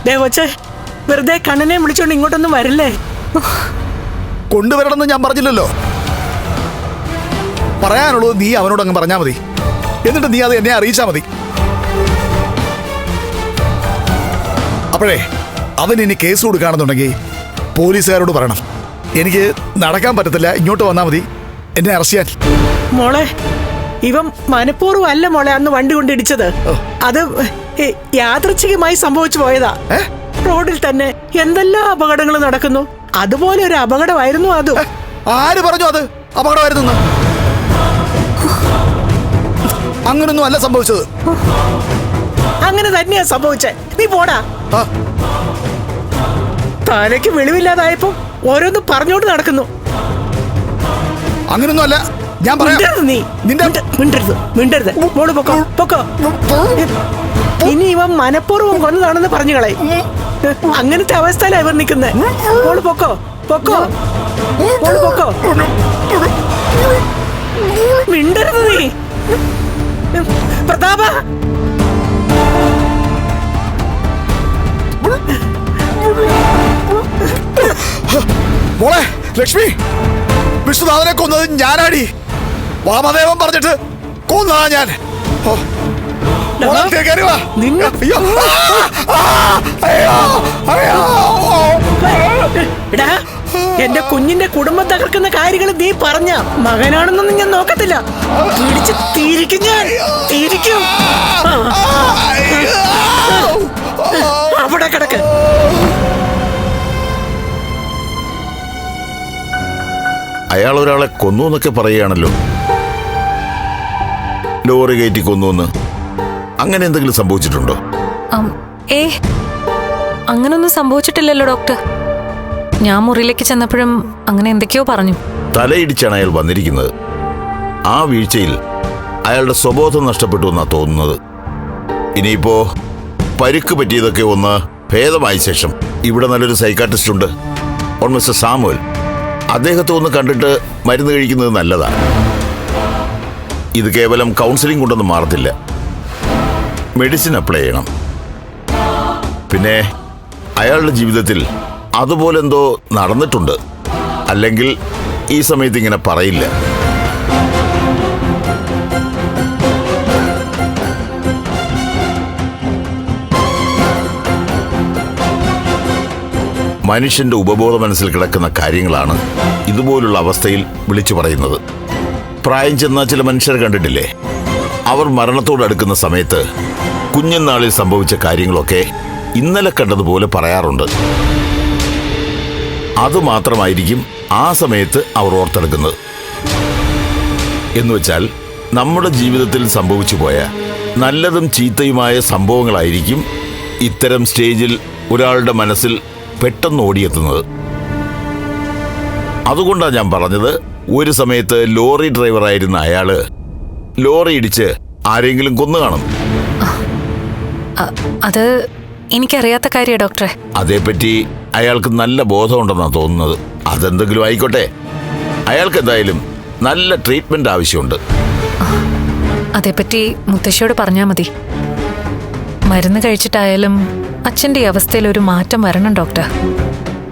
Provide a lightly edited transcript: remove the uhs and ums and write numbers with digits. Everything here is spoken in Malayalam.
ദേവച്ചേ, വെറുതെ കണ്ണനെ വിളിച്ചോണ്ട് ഇങ്ങോട്ടൊന്നും വരില്ലേ? കൊണ്ടുവരണമെന്ന് ഞാൻ പറഞ്ഞില്ലല്ലോ. പറയാനുള്ളത് നീ അവനോട് അങ്ങ് പറഞ്ഞാൽ മതി. എന്നിട്ട് നീ അത് എന്നെ അറിയിച്ചാൽ മതി. അപ്പോഴേ അവൻ ഇനി കേസ് കൊടുക്കുകയാണെന്നുണ്ടെങ്കിൽ പോലീസുകാരോട് പറയണം. എനിക്ക് നടക്കാൻ പറ്റത്തില്ല, ഇങ്ങോട്ട് വന്നാൽ മതി എന്നെ അറസ്റ്റ് ചെയ്യാൻ. മോളെ, ഇവൻ മനഃപൂർവ്വം അല്ല മോളെ അന്ന് വണ്ടി കൊണ്ടിടിച്ചത്. അത് യാദൃച്ഛികമായി സംഭവിച്ചു പോയതാ. റോഡിൽ തന്നെ എന്തെല്ലാം അപകടങ്ങൾ നടക്കുന്നു. അതുപോലെ ഒരു അപകടമായിരുന്നു അതും. ആര് പറഞ്ഞു അത് അപകടമായിരുന്നു? അങ്ങനൊന്നും അല്ല സംഭവിച്ചത്. അങ്ങനെ തന്നെയാ സംഭവിച്ചേ. നീ പോടാ. തലയ്ക്ക് വെളിവില്ലാതായപ്പോ ഓരോന്ന് പറഞ്ഞോണ്ട് നടക്കുന്നു. അങ്ങനൊന്നും അല്ല. ഞാൻ പറയാം. നീ മിണ്ടരുത്. മോള് പൊക്കോ പൊക്കോ. ഇനി ഇവൻ മനഃപൂർവ്വം കൊന്നതാണെന്ന് പറഞ്ഞു കളയും. അങ്ങനത്തെ അവസ്ഥയിലാ ഇവർ നിൽക്കുന്നത്. മോള് പൊക്കോ പൊക്കോ. മോള് പൊക്കോ. മിണ്ടരുത് നീ. പ്രതാപ, മോളെ ലക്ഷ്മി, വിഷ്ണുനാഥനെ കൊന്നത് ഞാനാടി. വാമദേവൻ പറഞ്ഞിട്ട് കൊന്നതാ ഞാൻ. എന്റെ കുഞ്ഞിന്റെ കുടുംബം തകർക്കുന്ന കാര്യങ്ങൾ നീ പറഞ്ഞ മകനാണെന്നൊന്നും ഞാൻ നോക്കത്തില്ല. പിടിച്ച് തീരിക്കും ഞാൻ, തീരിക്കും. അവിടെ കിടക്ക്. അയാൾ ഒരാളെ കൊന്നു എന്നൊക്കെ പറയുകയാണല്ലോ. ലോറി കയറ്റി കൊന്നു. അങ്ങനെ എന്തെങ്കിലും സംഭവിച്ചിട്ടുണ്ടോ? അങ്ങനൊന്നും സംഭവിച്ചിട്ടില്ലല്ലോ ഡോക്ടർ. ഞാൻ മുറിയിലേക്ക് ചെന്നപ്പോഴും അങ്ങനെ എന്തൊക്കെയോ പറഞ്ഞു. തലയിടിച്ചാണ് അയാൾ വന്നിരിക്കുന്നത്. ആ വീഴ്ചയിൽ അയാളുടെ സ്വബോധം നഷ്ടപ്പെട്ടു എന്നാ തോന്നുന്നത്. ഇനിയിപ്പോ പരിക്ക് പറ്റിയതൊക്കെ ഒന്ന് ഭേദമായ ശേഷം ഇവിടെ നല്ലൊരു സൈക്കാട്രിസ്റ്റ് ഉണ്ട്, മിസ്റ്റർ സാമുവൽ. അദ്ദേഹത്തെ ഒന്ന് കണ്ടിട്ട് മരുന്ന് കഴിക്കുന്നത് നല്ലതാണ്. ഇത് കേവലം കൗൺസിലിംഗ് കൊണ്ടൊന്നും മാറത്തില്ല. മെഡിസിൻ അപ്ലൈ ചെയ്യണം. പിന്നെ അയാളുടെ ജീവിതത്തിൽ അതുപോലെ എന്തോ നടന്നിട്ടുണ്ട്. അല്ലെങ്കിൽ ഈ സമയത്ത് ഇങ്ങനെ പറയില്ല. മനുഷ്യന്റെ ഉപബോധ മനസ്സിൽ കിടക്കുന്ന കാര്യങ്ങളാണ് ഇതുപോലുള്ള അവസ്ഥയിൽ വിളിച്ചു പറയുന്നത്. പ്രായം ചെന്ന ചില മനുഷ്യരെ കണ്ടിട്ടില്ലേ? അവർ മരണത്തോടടുക്കുന്ന സമയത്ത് കുഞ്ഞുനാളിൽ സംഭവിച്ച കാര്യങ്ങളൊക്കെ ഇന്നലെ കണ്ടതുപോലെ പറയാറുണ്ട്. അതുമാത്രമായിരിക്കും ആ സമയത്ത് അവർ ഓർത്തെടുക്കുന്നത്. എന്നുവെച്ചാൽ നമ്മുടെ ജീവിതത്തിൽ സംഭവിച്ചു പോയ നല്ലതും ചീത്തയുമായ സംഭവങ്ങളായിരിക്കും ഇത്തരം സ്റ്റേജിൽ ഒരാളുടെ മനസ്സിൽ പെട്ടെന്ന് ഓടിയെത്തുന്നത്. അതുകൊണ്ടാണ് ഞാൻ പറഞ്ഞത്, ഒരു സമയത്ത് ലോറി ഡ്രൈവറായിരുന്ന അയാള് ലോറി ഇടിച്ച് ആരെങ്കിലും കൊന്നു കാണും. അത് എനിക്കറിയാത്ത കാര്യമാണ് ഡോക്ടറെ. അതേപ്പറ്റി അയാൾക്ക് നല്ല ബോധമുണ്ടെന്നാണ് തോന്നുന്നത്. അതെന്തെങ്കിലും ആയിക്കോട്ടെ, അയാൾക്ക് എന്തായാലും നല്ല ട്രീറ്റ്മെന്റ് ആവശ്യമുണ്ട്. അതേപ്പറ്റി മുത്തശ്ശിയോട് പറഞ്ഞാൽ മതി. മരുന്ന് കഴിച്ചിട്ടായാലും അച്ഛൻ്റെ ഈ അവസ്ഥയിൽ ഒരു മാറ്റം വരണം ഡോക്ടർ.